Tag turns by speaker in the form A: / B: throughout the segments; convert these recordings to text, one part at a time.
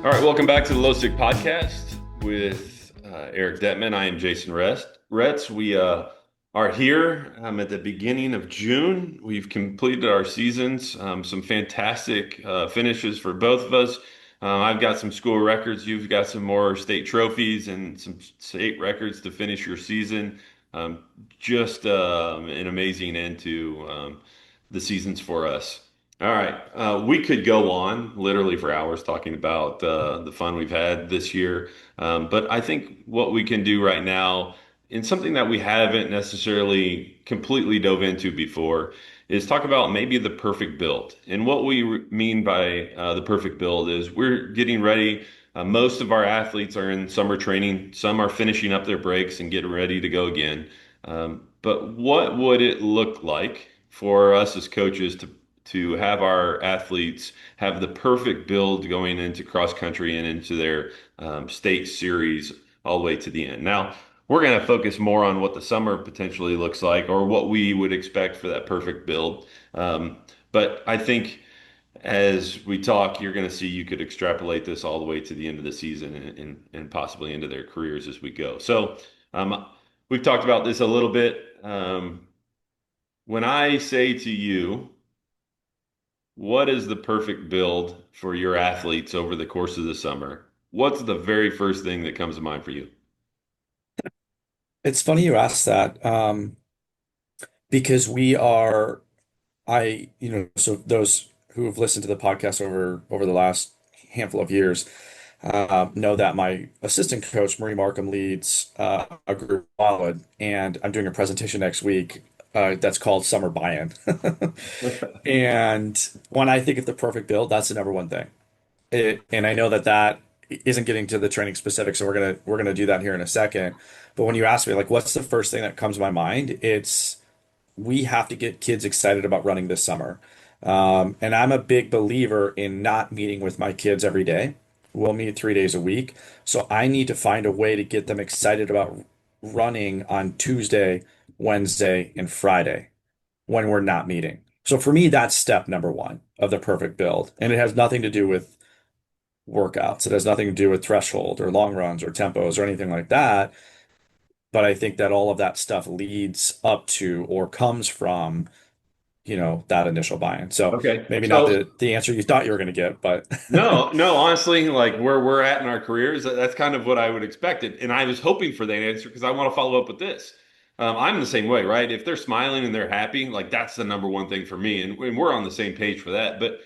A: All right, welcome back to the Low Stick Podcast with Eric Dettman. I am Jason Retz. We are here at the beginning of June. We've completed our seasons, some fantastic finishes for both of us. I've got some school records. You've got some more state trophies and some state records to finish your season. Just an amazing end to the seasons for us. All right. We could go on literally for hours talking about the fun we've had this year. But I think what we can do right now, in something that we haven't necessarily completely dove into before, is talk about maybe the perfect build. And what we mean by the perfect build is we're getting ready. Most of our athletes are in summer training, some are finishing up their breaks and getting ready to go again. But what would it look like for us as coaches to have our athletes have the perfect build going into cross country and into their state series all the way to the end? Now, we're going to focus more on what the summer potentially looks like or what we would expect for that perfect build. But I think as we talk, you're going to see you could extrapolate this all the way to the end of the season and possibly into their careers as we go. So we've talked about this a little bit. When I say to you, what is the perfect build for your athletes over the course of the summer? What's the very first thing that comes to mind for you?
B: It's funny you asked that, because so those who have listened to the podcast over the last handful of years know that my assistant coach, Marie Markham, leads a group solid, and I'm doing a presentation next week that's called Summer Buy-in. And when I think of the perfect build, that's the number one thing. And I know that that isn't getting to the training specifics, so we're gonna do that here in a second. But when you ask me, like, what's the first thing that comes to my mind? It's we have to get kids excited about running this summer. And I'm a big believer in not meeting with my kids every day. We'll meet 3 days a week. So I need to find a way to get them excited about running on Tuesday, Wednesday, and Friday when we're not meeting. So for me, that's step number one of the perfect build. And it has nothing to do with workouts. It has nothing to do with threshold or long runs or tempos or anything like that. But I think that all of that stuff leads up to or comes from, that initial buy-in. So
A: Okay.
B: maybe not
A: So
B: the answer you thought you were going to get, but
A: no, honestly, like where we're at in our careers, that's kind of what I would expect. And I was hoping for that answer because I want to follow up with this. I'm the same way, right? If they're smiling and they're happy, like that's the number one thing for me. And we're on the same page for that. But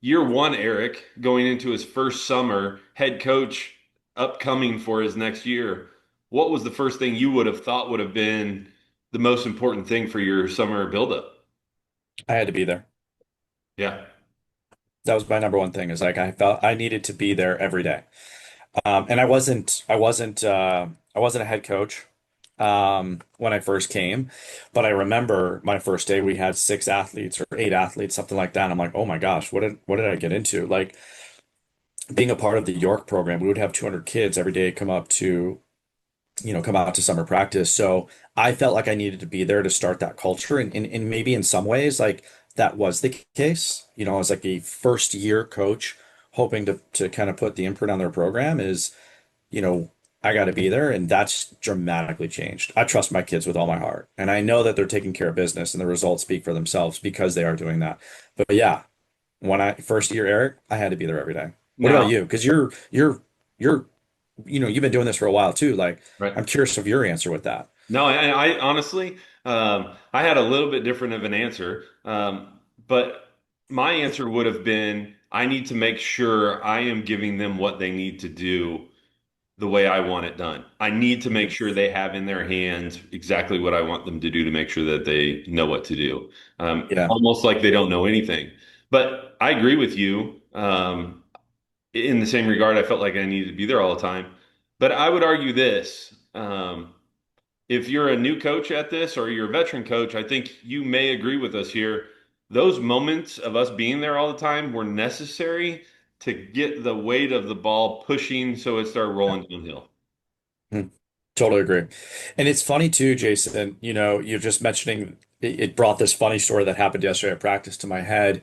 A: year one, Eric, going into his first summer, head coach upcoming for his next year, what was the first thing you would have thought would have been the most important thing for your summer buildup?
B: I had to be there.
A: Yeah.
B: That was my number one thing is like I felt I needed to be there every day. And I wasn't a head coach when I first came, but I remember my first day we had 6 athletes or 8 athletes, something like that. And I'm like, oh my gosh, what did I get into? Like being a part of the York program, we would have 200 kids every day come out to summer practice. So I felt like I needed to be there to start that culture. And maybe in some ways, like that was the case. I was like a first year coach hoping to kind of put the imprint on their program is, you know, I got to be there. And that's dramatically changed. I trust my kids with all my heart. And I know that they're taking care of business and the results speak for themselves because they are doing that. But yeah, when I first year Eric, I had to be there every day. What about
A: Now,
B: you? Because you're you've been doing this for a while too. Like,
A: right.
B: I'm curious of your answer with that.
A: No, I honestly, I had a little bit different of an answer, but my answer would have been I need to make sure I am giving them what they need to do the way I want it done. I need to make
B: Mhm.
A: sure they have in their hands exactly what I want them to do to make sure that they know what to do.
B: Yeah.
A: Almost like they don't know anything. But I agree with you. In the same regard, I felt like I needed to be there all the time. But I would argue this. If you're a new coach at this or you're a veteran coach, I think you may agree with us here. Those moments of us being there all the time were necessary to get the weight of the ball pushing so it started rolling downhill.
B: Mhm. Totally agree. And it's funny too, Jason, you're just mentioning. it brought this funny story that happened yesterday at practice to my head,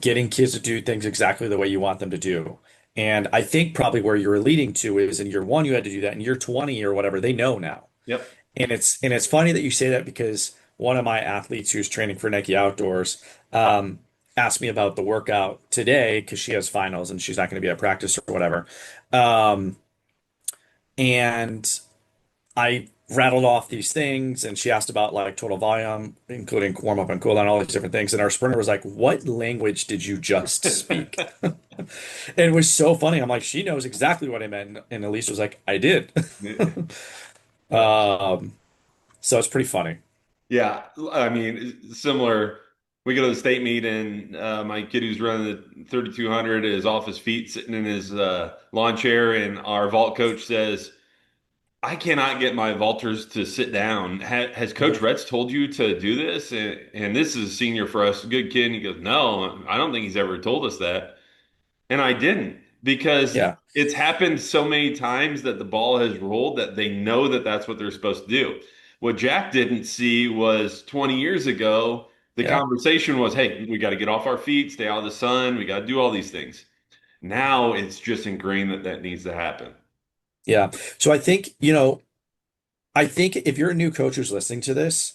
B: getting kids to do things exactly the way you want them to do. And I think probably where you're leading to is in year one, you had to do that. In year 20 or whatever, they know now.
A: Yep.
B: And it's funny that you say that because one of my athletes who's training for Nike Outdoors asked me about the workout today because she has finals and she's not going to be at practice or whatever. Um, and I rattled off these things and she asked about like total volume, including warm up and cool down, all these different things. And our sprinter was like, "What language did you just speak?" And it was so funny. I'm like, she knows exactly what I meant. And Elise was like, "I did." Um, so it's pretty funny.
A: Yeah, I mean, similar. We go to the state meet, and my kid who's running the 3200 is off his feet, sitting in his lawn chair, and our vault coach says, "I cannot get my vaulters to sit down. Has Coach Retz told you to do this?" And this is a senior for us, good kid. And he goes, "No, I don't think he's ever told us that." And I didn't because
B: Yeah.
A: it's happened so many times that the ball has rolled that they know that that's what they're supposed to do. What Jack didn't see was 20 years ago, the
B: Yeah.
A: conversation was, hey, we got to get off our feet, stay out of the sun, we got to do all these things. Now it's just ingrained that that needs to happen.
B: Yeah. So I think if you're a new coach who's listening to this,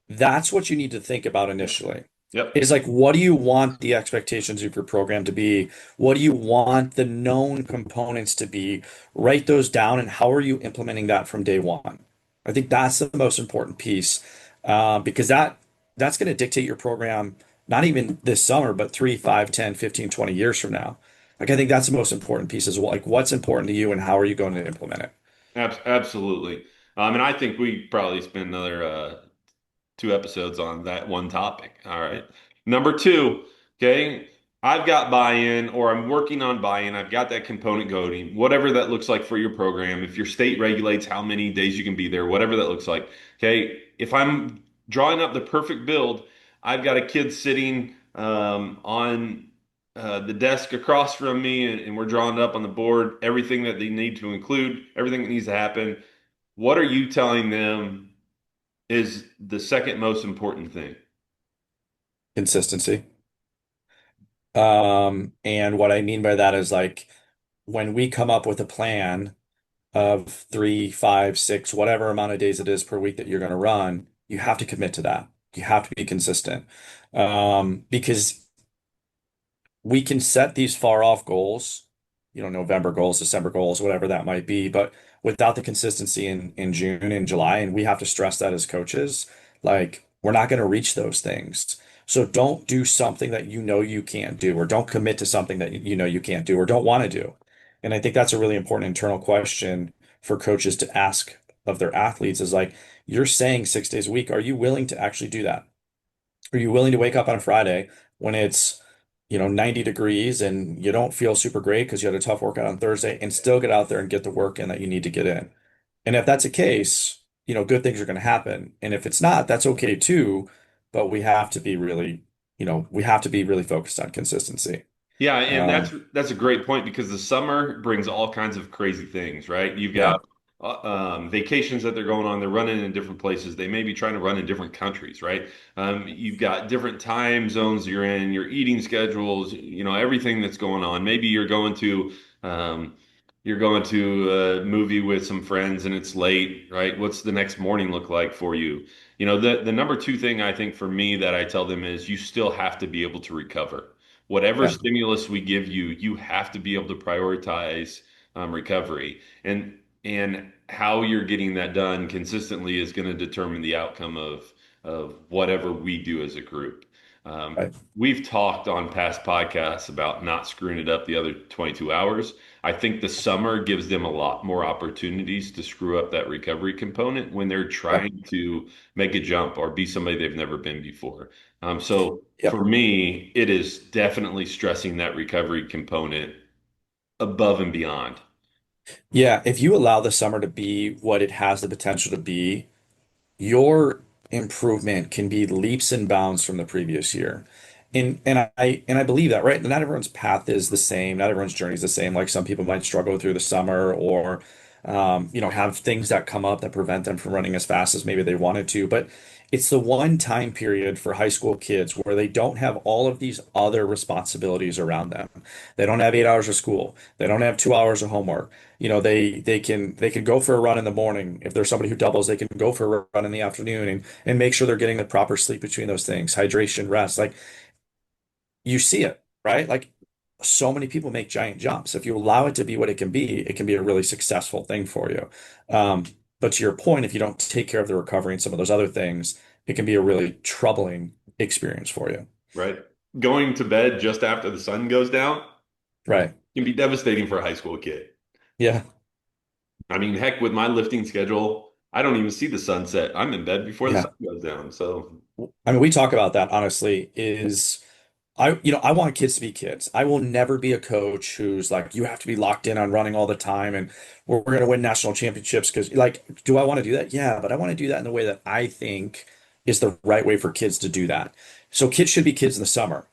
B: that's what you need to think about initially.
A: Yep.
B: Is like, what do you want the expectations of your program to be? What do you want the known components to be? Write those down, and how are you implementing that from day one? I think that's the most important piece, because that's going to dictate your program, not even this summer, but 3, 5, 10, 15, 20 years from now. Like, I think that's the most important piece is like, what's important to you and how are you going to implement it?
A: Absolutely. And I think we probably spend another 2 episodes on that one topic. All right. Number two, okay, I've got buy-in or I'm working on buy-in. I've got that component going, whatever that looks like for your program. If your state regulates how many days you can be there, whatever that looks like. Okay. If I'm drawing up the perfect build, I've got a kid sitting on the desk across from me, and we're drawing up on the board everything that they need to include, everything that needs to happen. What are you telling them is the second most important thing?
B: Consistency. And what I mean by that is like when we come up with a plan of 3, 5, 6, whatever amount of days it is per week that you're going to run, you have to commit to that. You have to be consistent. Because we can set these far off goals, November goals, December goals, whatever that might be, but without the consistency in June and July, and we have to stress that as coaches, like we're not going to reach those things. So don't do something that you know you can't do, or don't commit to something that you know you can't do or don't want to do. And I think that's a really important internal question for coaches to ask of their athletes is like, you're saying 6 days a week. Are you willing to actually do that? Are you willing to wake up on a Friday when it's 90 degrees and you don't feel super great because you had a tough workout on Thursday and still get out there and get the work in that you need to get in? And if that's the case, good things are going to happen. And if it's not, that's okay too. But we have to be really focused on consistency.
A: Yeah, and
B: Um,
A: that's a great point because the summer brings all kinds of crazy things, right? You've
B: yeah,
A: got vacations that they're going on. They're running in different places. They may be trying to run in different countries, right? You've got different time zones you're in, your eating schedules, everything that's going on. Maybe um, you're going to a movie with some friends and it's late, right? What's the next morning look like for you? The number two thing I think for me that I tell them is you still have to be able to recover whatever
B: yeah,
A: stimulus we give you, you have to be able to prioritize recovery. And how you're getting that done consistently is going to determine the outcome of whatever we do as a group. Um,
B: right.
A: we've talked on past podcasts about not screwing it up the other 22 hours. I think the summer gives them a lot more opportunities to screw up that recovery component when they're
B: Yep.
A: trying to make a jump or be somebody they've never been before. So
B: Yep.
A: for me, it is definitely stressing that recovery component above and beyond.
B: Yeah. If you allow the summer to be what it has the potential to be, your improvement can be leaps and bounds from the previous year. And I believe that, right? Not everyone's path is the same. Not everyone's journey is the same. Like some people might struggle through the summer or have things that come up that prevent them from running as fast as maybe they wanted to. But it's the one time period for high school kids where they don't have all of these other responsibilities around them. They don't have 8 hours of school. They don't have 2 hours of homework. They can go for a run in the morning. If there's somebody who doubles, they can go for a run in the afternoon and make sure they're getting the proper sleep between those things, hydration, rest. Like you see it, right? Like so many people make giant jumps. If you allow it to be what it can be a really successful thing for you. Um, but to your point, if you don't take care of the recovery and some of those other things, it can be a really troubling experience for you.
A: right? Going to bed just after the sun goes down
B: Right.
A: can be devastating for a high school kid.
B: Yeah.
A: I mean, heck, with my lifting schedule, I don't even see the sunset. I'm in bed before the
B: Yeah.
A: sun goes down. So,
B: I mean, we talk about that honestly, is I want kids to be kids. I will never be a coach who's like, you have to be locked in on running all the time and we're going to win national championships because, like, do I want to do that? Yeah, but I want to do that in the way that I think is the right way for kids to do that. So kids should be kids in the summer.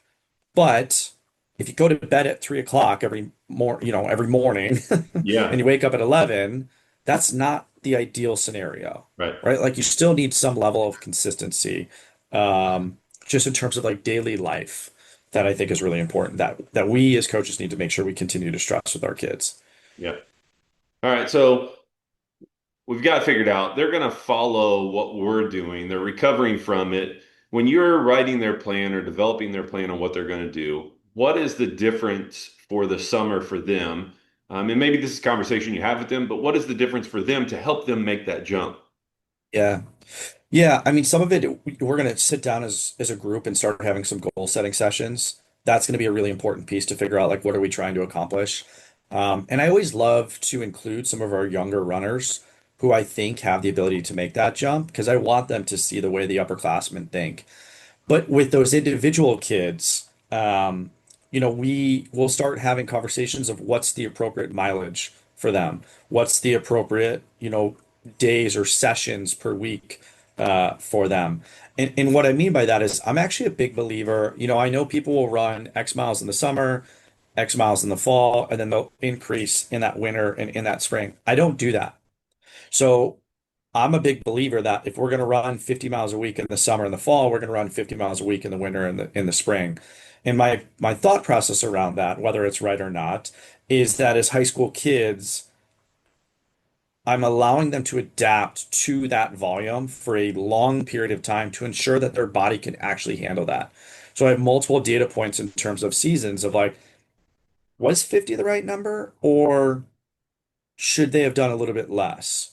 B: But if you go to bed at 3 o'clock every morning and
A: yeah,
B: you wake up at 11, that's not the ideal scenario,
A: right.
B: right? Like you still need some level of consistency, just in terms of like daily life that I think is really important that we as coaches need to make sure we continue to stress with our kids.
A: Yeah. All right. So we've got it figured out. They're going to follow what we're doing. They're recovering from it. When you're writing their plan or developing their plan on what they're going to do, what is the difference for the summer for them? And maybe this is a conversation you have with them, but what is the difference for them to help them make that jump?
B: Yeah. Yeah, I mean, some of it we're going to sit down as a group and start having some goal setting sessions. That's going to be a really important piece to figure out like what are we trying to accomplish. And I always love to include some of our younger runners who I think have the ability to make that jump because I want them to see the way the upperclassmen think. But with those individual kids, we will start having conversations of what's the appropriate mileage for them, what's the appropriate, days or sessions per week for them. And what I mean by that is I'm actually a big believer, I know people will run X miles in the summer, X miles in the fall, and then they'll increase in that winter and in that spring. I don't do that. So I'm a big believer that if we're going to run 50 miles a week in the summer and the fall, we're going to run 50 miles a week in the winter and the spring. And my thought process around that, whether it's right or not, is that as high school kids, I'm allowing them to adapt to that volume for a long period of time to ensure that their body can actually handle that. So I have multiple data points in terms of seasons of like, was 50 the right number, or should they have done a little bit less?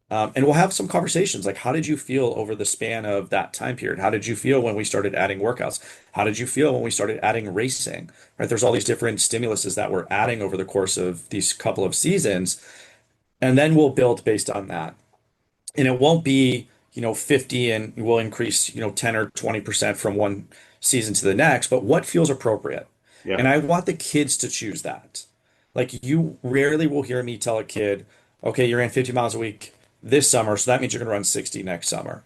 B: And we'll have some conversations like, how did you feel over the span of that time period? How did you feel when we started adding workouts? How did you feel when we started adding racing? Right? There's all these different stimuluses that we're adding over the course of these couple of seasons, and then we'll build based on that. And it won't be, 50 and we'll increase, 10 or 20% from one season to the next, but what feels appropriate?
A: Yeah,
B: And I want the kids to choose that. Like you rarely will hear me tell a kid, okay, you ran 50 miles a week this summer, so that means you're going to run 60 next summer.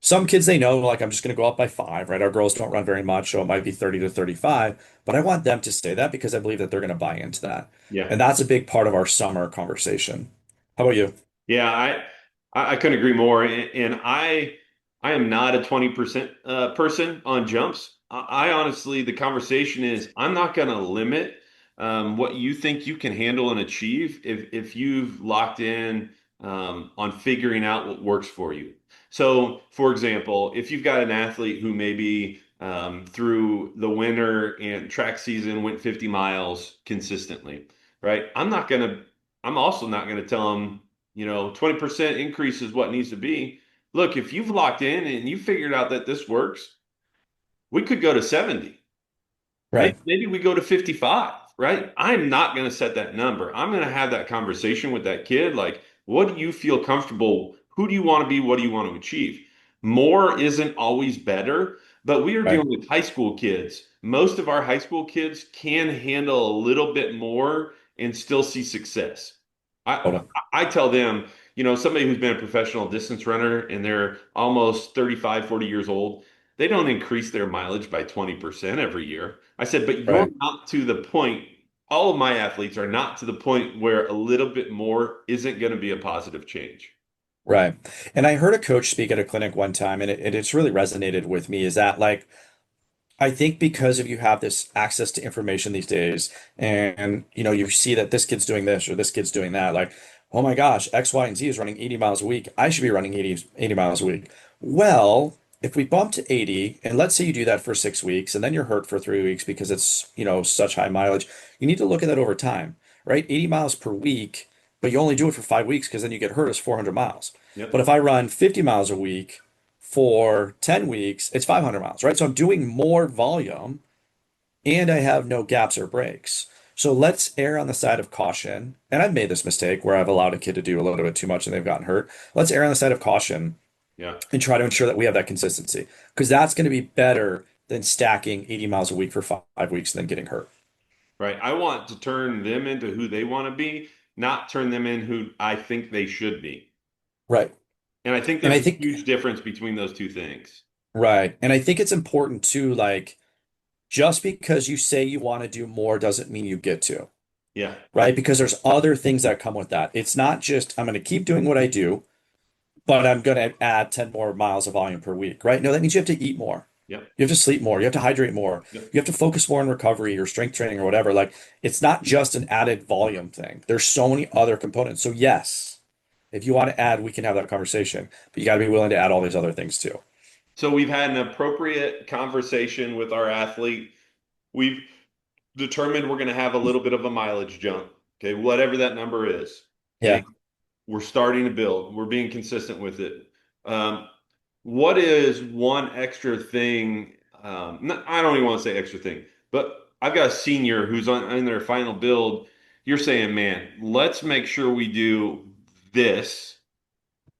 B: Some kids they know, like I'm just going to go up by 5, right? Our girls don't run very much, so it might be 30 to 35, but I want them to say that because I believe that they're going to buy into that.
A: yeah.
B: And that's a big part of our summer conversation. How about you?
A: Yeah, I couldn't agree more. And I am not a 20% person on jumps. I honestly, the conversation is I'm not going to limit what you think you can handle and achieve if you've locked in on figuring out what works for you. So, for example, if you've got an athlete who maybe through the winter and track season went 50 miles consistently, right? I'm also not going to tell them 20% increase is what needs to be. Look, if you've locked in and you figured out that this works, we could go to 70.
B: Right,
A: Maybe we go to 55, right? I'm not going to set that number. I'm going to have that conversation with that kid. Like, what do you feel comfortable? Who do you want to be? What do you want to achieve? More isn't always better, but we are
B: right.
A: dealing with high school kids. Most of our high school kids can handle a little bit more and still see success. I
B: Hold
A: I tell them, somebody who's been a professional distance runner and they're almost 35, 40 years old, they don't increase their mileage by 20% every year. I said, but you're
B: Right.
A: not to the point all of my athletes are not to the point where a little bit more isn't going to be a positive change.
B: Right. And I heard a coach speak at a clinic one time, and it's really resonated with me is that like I think because of you have this access to information these days, and you see that this kid's doing this or this kid's doing that, like, oh my gosh, X, Y, and Z is running 80 miles a week. I should be running 80 miles a week. Well, if we bump to 80, and let's say you do that for 6 weeks, and then you're hurt for 3 weeks because it's, such high mileage, you need to look at that over time, right? 80 miles per week, but you only do it for 5 weeks because then you get hurt as 400 miles. But
A: Yep.
B: if I run 50 miles a week, for 10 weeks, it's 500 miles, right? So I'm doing more volume and I have no gaps or breaks. So let's err on the side of caution. And I've made this mistake where I've allowed a kid to do a little bit too much and they've gotten hurt. Let's err on the side of caution
A: Yeah.
B: and try to ensure that we have that consistency because that's going to be better than stacking 80 miles a week for 5 weeks and then getting hurt.
A: Right. I want to turn them into who they want to be, not turn them in who I think they should be.
B: Right.
A: And I think
B: And I
A: there's a
B: think,
A: huge difference between those two things.
B: right. And I think it's important too, like, just because you say you want to do more doesn't mean you get to.
A: Yeah.
B: Right? Because there's other things that come with that. It's not just I'm going to keep doing what I do, but I'm going to add 10 more miles of volume per week, right? No, that means you have to eat more.
A: Yep.
B: You have to sleep more. You have to hydrate more.
A: Yep.
B: You have to focus more on recovery or strength training or whatever. Like it's not just an added volume thing. There's so many other components. So yes, if you want to add, we can have that conversation, but you got to be willing to add all these other things too.
A: So we've had an appropriate conversation with our athlete. We've determined we're going to have a little bit of a mileage jump. Okay. Whatever that number is. Okay.
B: Yeah.
A: We're starting to build. We're being consistent with it. Um, what is one extra thing? I don't even want to say extra thing, but I've got a senior who's on in their final build. You're saying, man, let's make sure we do this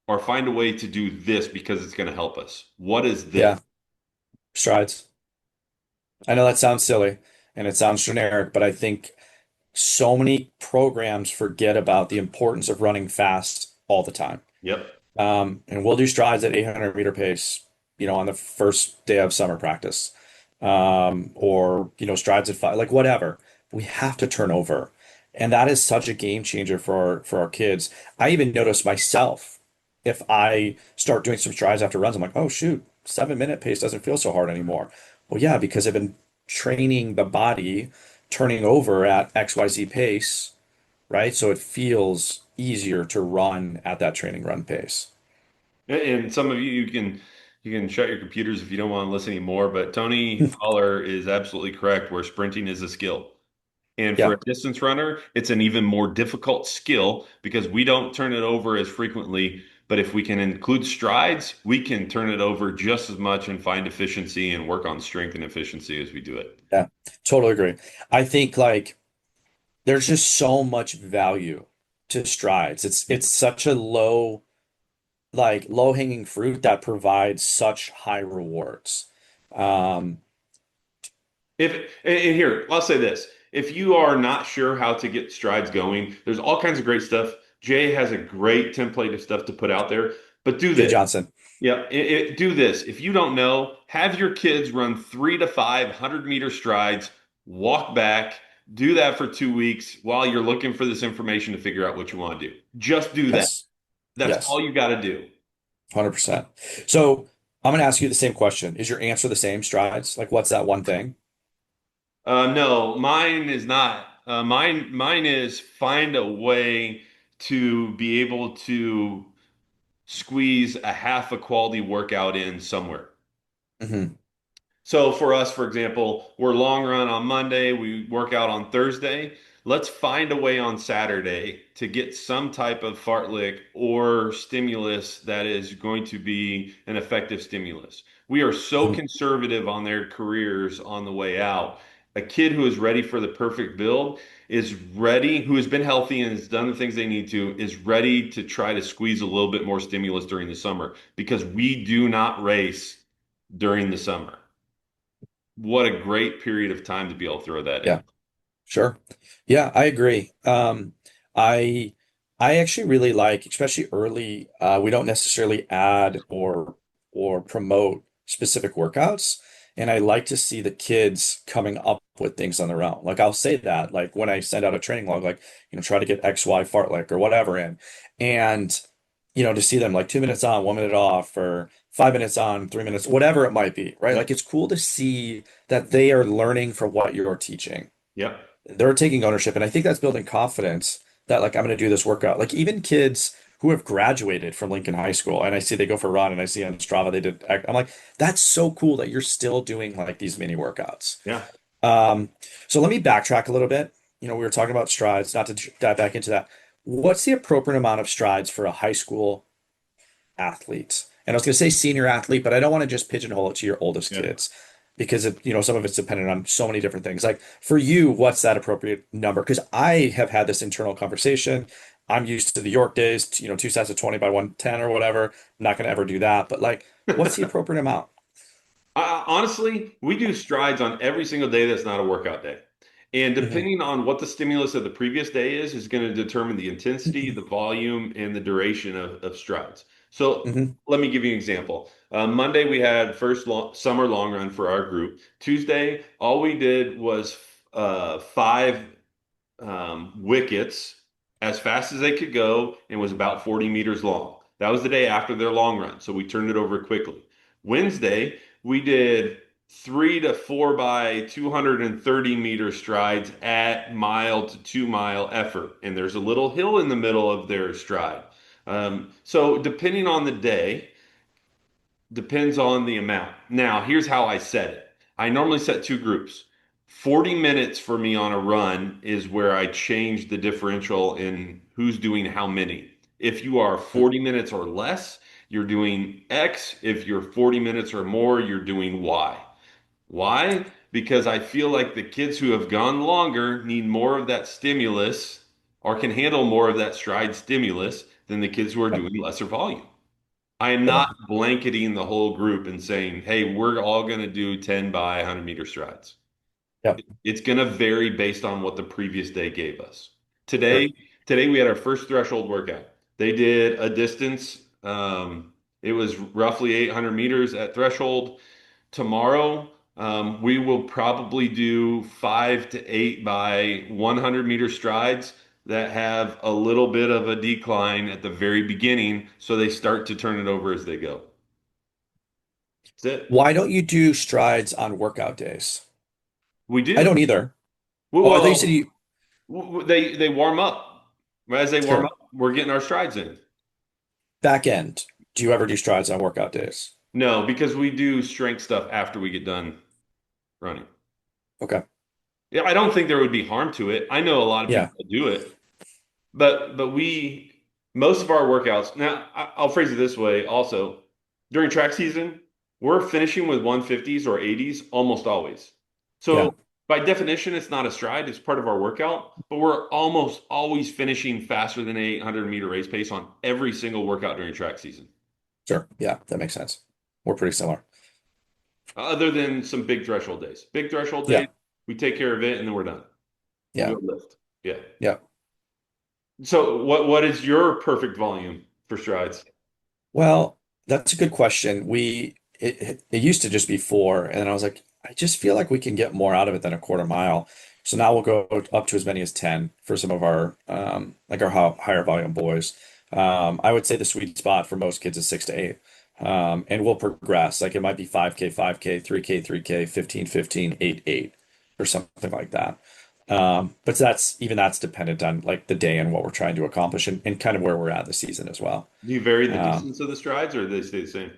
A: or find a way to do this because it's going to help us. What is this?
B: Yeah. Strides. I know that sounds silly and it sounds generic, but I think so many programs forget about the importance of running fast all the time.
A: Yep.
B: And we'll do strides at 800-meter pace, on the first day of summer practice, or strides at five, like whatever. We have to turn over, and that is such a game changer for our kids. I even notice myself if I start doing some strides after runs, I'm like, oh shoot, 7-minute pace doesn't feel so hard anymore. Well, yeah, because I've been training the body, turning over at XYZ pace, right? So it feels easier to run at that training run pace.
A: And some of you, you can shut your computers if you don't want to listen anymore. But Tony Holler is absolutely correct, where sprinting is a skill. And for
B: Yeah,
A: a distance runner, it's an even more difficult skill because we don't turn it over as frequently. But if we can include strides, we can turn it over just as much and find efficiency and work on strength and efficiency as we do it.
B: yeah, totally agree. I think like there's just so much value to strides. It's such a low hanging fruit that provides such high rewards. Um,
A: If and here, I'll say this. If you are not sure how to get strides going, there's all kinds of great stuff. Jay has a great template of stuff to put out there, but do
B: Jay
A: this.
B: Johnson.
A: Yeah, do this. If you don't know, have your kids run 3 to 5 100-meter strides, walk back, do that for 2 weeks while you're looking for this information to figure out what you want to do. Just do that.
B: Yes,
A: That's
B: yes,
A: all you got to do.
B: 100%. So I'm gonna ask you the same question. Is your answer the same, strides? Like what's that one thing?
A: No, mine is not. Mine is find a way to be able to squeeze a half a quality workout in somewhere.
B: Hmm.
A: So for us, for example, we're long run on Monday, we work out on Thursday. Let's find a way on Saturday to get some type of fartlek or stimulus that is going to be an effective stimulus. We are so conservative on their careers on the way out. A kid who is ready for the perfect build is ready, who has been healthy and has done the things they need to, is ready to try to squeeze a little bit more stimulus during the summer because we do not race during the summer. What a great period of time to be able to throw that
B: Yeah.
A: in.
B: Sure. Yeah, I agree. I I actually really like, especially early, we don't necessarily add or promote specific workouts. And I like to see the kids coming up with things on their own. Like I'll say that, like when I send out a training log, like, try to get XY fartlek or whatever in. And, to see them like 2 minutes on, 1 minute off, or 5 minutes on, 3 minutes, whatever it might be, right?
A: Yeah.
B: Like it's cool to see that they are learning from what you're teaching.
A: Yep.
B: They're taking ownership. And I think that's building confidence that like I'm going to do this workout. Like even kids who have graduated from Lincoln High School and I see they go for a run and I see on Strava they did, I'm like, that's so cool that you're still doing like these mini workouts.
A: Yeah.
B: Um, so let me backtrack a little bit. We were talking about strides, not to dive back into that. What's the appropriate amount of strides for a high school athlete? And I was going to say senior athlete, but I don't want to just pigeonhole it to your oldest
A: Yeah.
B: kids because some of it's dependent on so many different things. Like for you, what's that appropriate number? Because I have had this internal conversation. I'm used to the York days, 2 sets of 20 by 110 or whatever. I'm not going to ever do that. But like, what's the appropriate amount?
A: Honestly, we do strides on every single day that's not a workout day. And
B: Hmm.
A: depending on what the stimulus of the previous day is going to determine the intensity, the volume, and the duration of strides. So
B: Hmm.
A: let me give you an example. Monday, we had summer long run for our group. Tuesday, all we did was five wickets as fast as they could go and was about 40 meters long. That was the day after their long run, so we turned it over quickly. Wednesday, we did 3 to 4 by 230-meter strides at mile to 2 mile effort, and there's a little hill in the middle of their stride. So depending on the day, depends on the amount. Now, here's how I set it. I normally set two groups. 40 minutes for me on a run is where I change the differential in who's doing how many. If you are 40 minutes or less, you're doing X. If you're 40 minutes or more, you're doing Y. Why? Because I feel like the kids who have gone longer need more of that stimulus or can handle more of that stride stimulus than the kids who are
B: Yep.
A: doing lesser volume. I am
B: Yeah.
A: not blanketing the whole group and saying, hey, we're all going to do 10 by 100-meter strides.
B: Yep.
A: It's going to vary based on what the previous day gave us.
B: Sure.
A: Today we had our first threshold workout. They did a distance. It was roughly 800 meters at threshold. Tomorrow, we will probably do 5 to 8 by 100-meter strides that have a little bit of a decline at the very beginning, so they start to turn it over as they go. That's it.
B: Why don't you do strides on workout days?
A: We
B: I don't
A: do.
B: either. Oh, I thought you said
A: Well,
B: you.
A: they warm up. As they warm up,
B: Sure.
A: we're getting our strides in.
B: Back end. Do you ever do strides on workout days?
A: No, because we do strength stuff after we get done running.
B: Okay.
A: Yeah, I don't think there would be harm to it. I know a lot of
B: Yeah.
A: people that do it. But we most of our workouts now I'll phrase it this way also during track season we're finishing with 150s or 80s almost always.
B: Yeah.
A: So by definition it's not a stride, it's part of our workout, but we're almost always finishing faster than an 800-meter race pace on every single workout during track season.
B: Sure. Yeah. That makes sense. We're pretty similar.
A: Other than some big threshold days. Big threshold days,
B: Yeah.
A: we take care of it and then we're done. We
B: Yeah.
A: go lift. Yeah.
B: Yeah.
A: So what is your perfect volume for strides?
B: Well, that's a good question. It used to just be four, and then I was like, I just feel like we can get more out of it than a quarter mile. So now we'll go up to as many as 10 for some of our like our higher volume boys. I would say the sweet spot for most kids is 6 to 8. And we'll progress. Like it might be 5K, 5K, 3K, 3K, 15, 15, 8, 8, or something like that. But that's dependent on like the day and what we're trying to accomplish and kind of where we're at the season as well.
A: Do you vary the
B: Um,
A: distance of the strides or do they stay the same?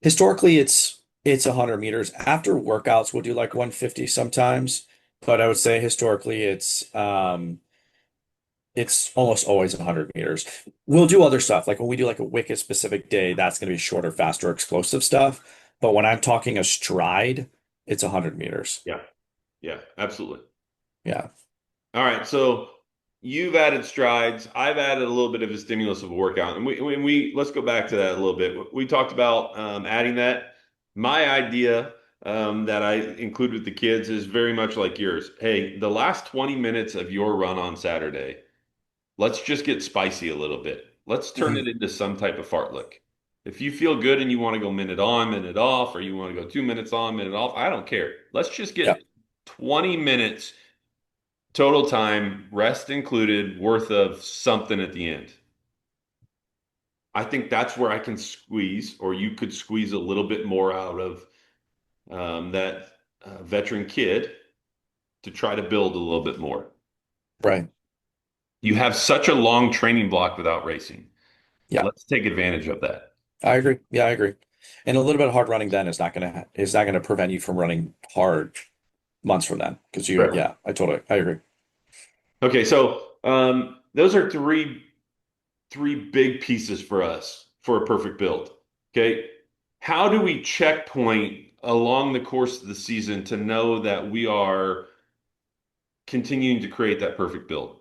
B: Historically, it's 100 meters. After workouts, we'll do like 150 sometimes, but I would say historically it's almost always 100 meters. We'll do other stuff. Like when we do like a wicket specific day, that's going to be shorter, faster, explosive stuff. But when I'm talking a stride, it's 100 meters.
A: Yeah, yeah, absolutely.
B: Yeah.
A: All right, so you've added strides. I've added a little bit of a stimulus of a workout, and we let's go back to that a little bit. We talked about adding that. My idea that I include with the kids is very much like yours. Hey, the last 20 minutes of your run on Saturday, let's just get spicy a little bit. Let's turn
B: Hmm.
A: it into some type of fartlek. If you feel good and you want to go minute on, minute off, or you want to go 2 minutes on, minute off, I don't care. Let's just
B: Yeah.
A: get 20 minutes total time, rest included, worth of something at the end. I think that's where I can squeeze, or you could squeeze a little bit more out of that veteran kid to try to build a little bit more.
B: Right.
A: You have such a long training block without racing.
B: Yeah,
A: Let's take advantage of that.
B: I agree. Yeah, I agree. And a little bit of hard running then is not gonna prevent you from running hard months from then. Because
A: Right.
B: yeah, I agree.
A: Okay, so those are three big pieces for us for a perfect build. Okay, how do we checkpoint along the course of the season to know that we are continuing to create that perfect build?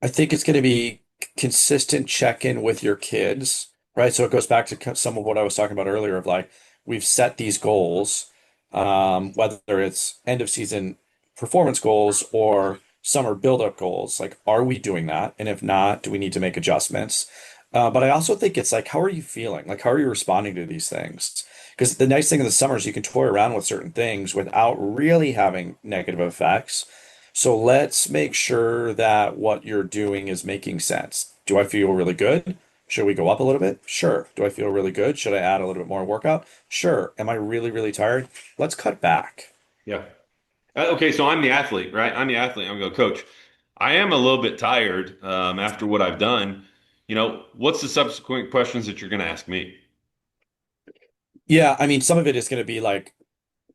B: I think it's going to be consistent check-in with your kids, right? So it goes back to some of what I was talking about earlier of like we've set these goals, whether it's end of season performance goals or summer build-up goals. Like, are we doing that? And if not, do we need to make adjustments? But I also think it's like, how are you feeling? Like, how are you responding to these things? Because the nice thing in the summer is you can toy around with certain things without really having negative effects. So let's make sure that what you're doing is making sense. Do I feel really good? Should we go up a little bit? Sure. Do I feel really good? Should I add a little bit more workout? Sure. Am I really, really tired? Let's cut back.
A: Yeah. Okay, so I'm the athlete, right? I'm the athlete. I'm going, coach. I am a little bit tired after what I've done. What's the subsequent questions that you're going to ask me?
B: Yeah, I mean, some of it is going to be like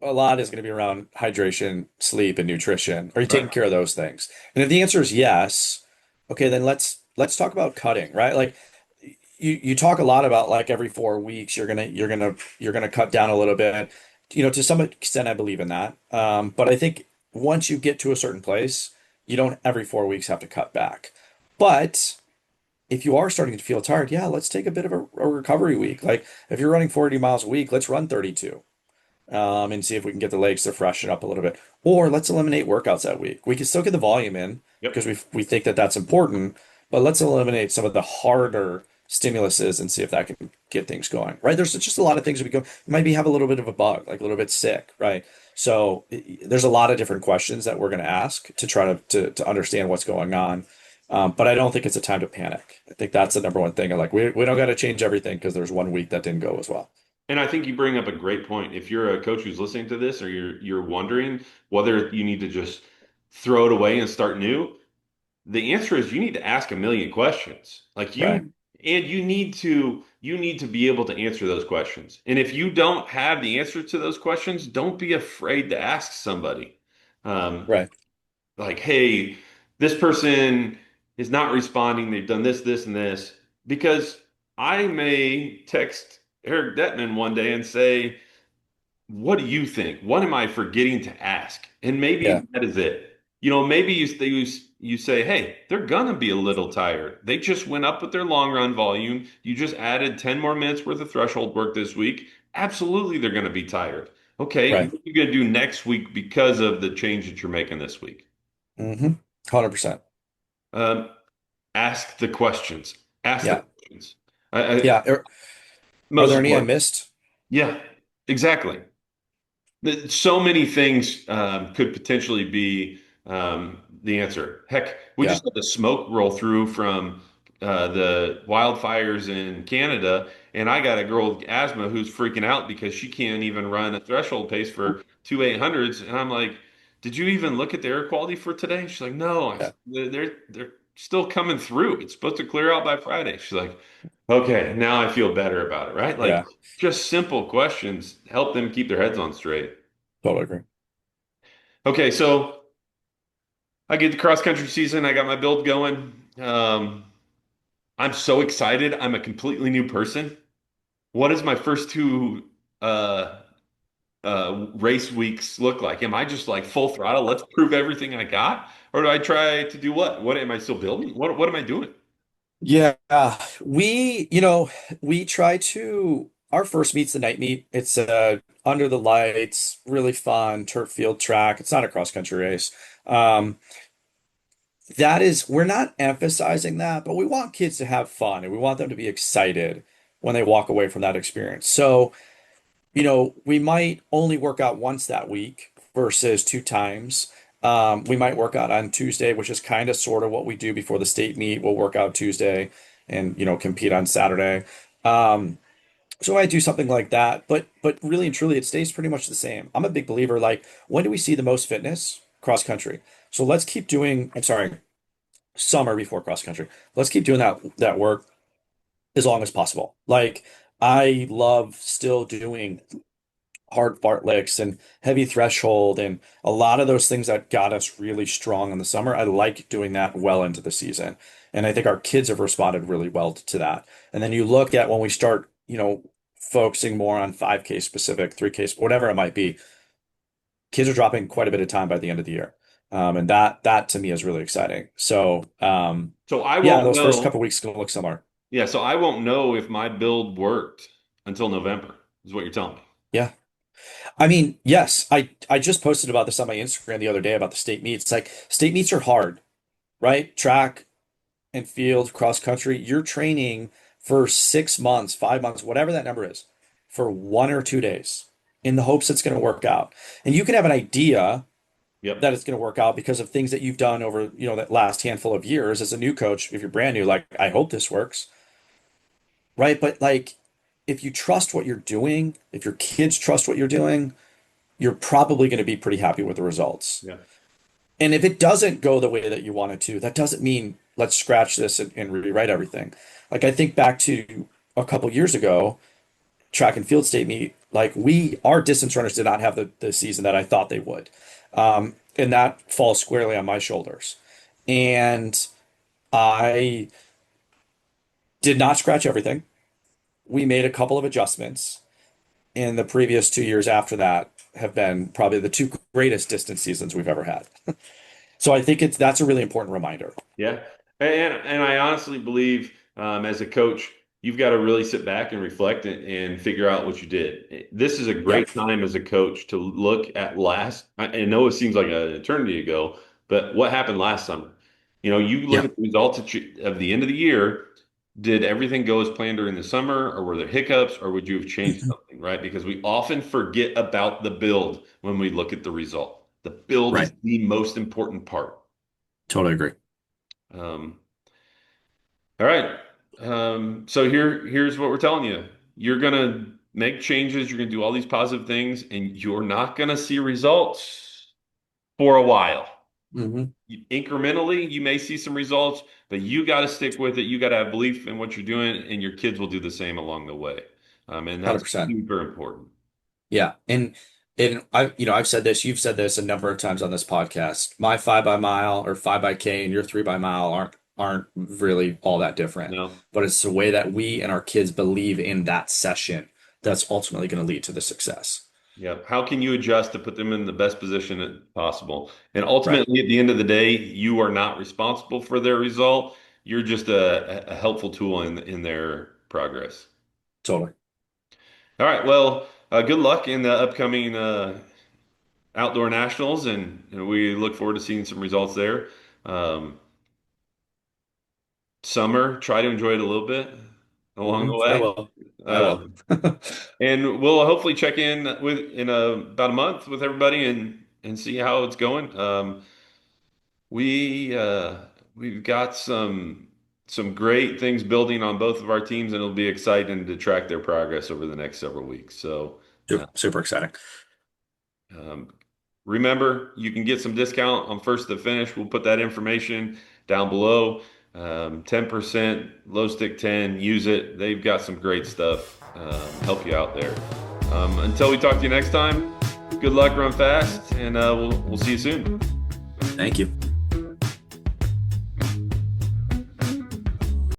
B: a lot is going to be around hydration, sleep, and nutrition. Are you taking
A: Right.
B: care of those things? And if the answer is yes, okay, then let's talk about cutting, right? Like you talk a lot about like every 4 weeks you're gonna cut down a little bit. To some extent I believe in that. But I think once you get to a certain place, you don't every 4 weeks have to cut back. But if you are starting to feel tired, yeah, let's take a bit of a recovery week. Like if you're running 40 miles a week, let's run 32 and see if we can get the legs to freshen up a little bit. Or let's eliminate workouts that week. We can still get the volume in
A: Yep.
B: because we think that that's important, but let's eliminate some of the harder stimuluses and see if that can get things going, right? There's just a lot of things we go. You might be have a little bit of a bug, like a little bit sick, right? So there's a lot of different questions that we're going to ask to try to understand what's going on. But I don't think it's a time to panic. I think that's the number one thing. Like we don't got to change everything because there's one week that didn't go as well.
A: And I think you bring up a great point. If you're a coach who's listening to this, or you're wondering whether you need to just throw it away and start new, the answer is you need to ask a million questions. Like
B: Right,
A: you need to be able to answer those questions. And if you don't have the answer to those questions, don't be afraid to ask somebody. Um,
B: right.
A: like, hey, this person is not responding. They've done this, this, and this. Because I may text Eric Dettman one day and say, what do you think? What am I forgetting to ask? And
B: Yeah,
A: maybe that is it. Maybe you say, hey, they're gonna be a little tired. They just went up with their long run volume. You just added 10 more minutes worth of threshold work this week. Absolutely, they're gonna be tired. Okay,
B: right.
A: what are you gonna do next week because of the change that you're making this week?
B: 100%.
A: Um, ask the questions. Ask the
B: Yeah.
A: questions.
B: Yeah. Are
A: Most
B: there any I
A: important.
B: missed?
A: Yeah, exactly. So many things could potentially be the answer. Heck, we
B: Yeah.
A: just had the smoke roll through from the wildfires in Canada, and I got a girl with asthma who's freaking out because she can't even run a threshold pace for 2 800s, and I'm like, "Did you even look at the air quality for today?" She's like, "No,
B: Yeah.
A: they're still coming through. It's supposed to clear out by Friday." She's like, "Okay, now I feel better about it." Right? Like
B: Yeah.
A: just simple questions help them keep their heads on straight.
B: Totally agree.
A: Okay, so I get the cross country season. I got my build going. I'm so excited. I'm a completely new person. What does my first two race weeks look like? Am I just like full throttle? Let's prove everything I got, or do I try to do what? What am I still building? What am I doing?
B: Yeah. We try to, our first meet's the night meet. It's under the lights, really fun, turf field track. It's not a cross country race. Um, we're not emphasizing that, but we want kids to have fun and we want them to be excited when they walk away from that experience. So, we might only work out once that week versus two times. We might work out on Tuesday, which is kind of sort of what we do before the state meet. We'll work out Tuesday and, compete on Saturday. Um, so I do something like that, but really and truly, it stays pretty much the same. I'm a big believer, like, when do we see the most fitness? Cross country. So let's keep doing, I'm sorry, summer before cross country. Let's keep doing that work as long as possible. Like, I love still doing hard fartleks and heavy threshold and a lot of those things that got us really strong in the summer. I like doing that well into the season. And I think our kids have responded really well to that. And then you look at when we start, focusing more on 5K specific, 3K, whatever it might be, kids are dropping quite a bit of time by the end of the year. And that to me is really exciting. So,
A: So I
B: yeah,
A: won't
B: those first couple
A: know.
B: weeks gonna look similar.
A: Yeah, so I won't know if my build worked until November, is what you're telling me.
B: Yeah. I mean, yes, I just posted about this on my Instagram the other day about the state meets. Like, state meets are hard, right? Track and field, cross country. You're training for 6 months, 5 months, whatever that number is, for 1 or 2 days in the hopes it's going to work out. And you can have an idea that
A: Yep.
B: it's going to work out because of things that you've done over, that last handful of years as a new coach. If you're brand new, like, I hope this works, right? But like, if you trust what you're doing, if your kids trust what you're doing, you're probably going to be pretty happy with the results.
A: Yeah.
B: And if it doesn't go the way that you want it to, that doesn't mean let's scratch this and rewrite everything. Like, I think back to a couple years ago, track and field state meet, like, our distance runners did not have the season that I thought they would. And that falls squarely on my shoulders. And I did not scratch everything. We made a couple of adjustments. And the previous 2 years after that have been probably the two greatest distance seasons we've ever had. So I think that's a really important reminder.
A: Yeah. And I honestly believe, as a coach, you've got to really sit back and reflect and figure out what you did. This is a great
B: Yep.
A: time as a coach to look at I know it seems like an eternity ago, but what happened last summer? You look
B: Yep.
A: at the results of the end of the year. Did everything go as planned during the summer, or were there hiccups, or would you have changed something, right? Because we often forget about the build when we look at the result. The build is
B: Right.
A: the most important part.
B: Totally agree.
A: Um, all right. So here's what we're telling you. You're gonna make changes, you're gonna do all these positive things, and you're not gonna see results for a while.
B: Hmm.
A: Incrementally, you may see some results, but you got to stick with it. You got to have belief in what you're doing, and your kids will do the same along the way. And that's
B: 100%.
A: super important.
B: Yeah. And I've said this, you've said this a number of times on this podcast. My 5 by mile or 5 by K and your 3 by mile aren't really all that different.
A: No.
B: But it's the way that we and our kids believe in that session that's ultimately going to lead to the success.
A: Yeah. How can you adjust to put them in the best position possible? And
B: Right.
A: ultimately, at the end of the day, you are not responsible for their result. You're just a helpful tool in their progress.
B: Totally.
A: All right. Well, good luck in the upcoming outdoor nationals, and we look forward to seeing some results there. Um, Summer, try to enjoy it a little bit along the
B: I
A: way.
B: will. I
A: Uh,
B: will.
A: and we'll hopefully check in about a month with everybody and see how it's going. We we've got some great things building on both of our teams, and it'll be exciting to track their progress over the next several weeks. So
B: Super, super exciting.
A: um, remember, you can get some discount on first to finish. We'll put that information down below. 10% low stick 10, use it. They've got some great stuff. Help you out there. Until we talk to you next time, good luck, run fast, and we'll see you soon.
B: Thank you.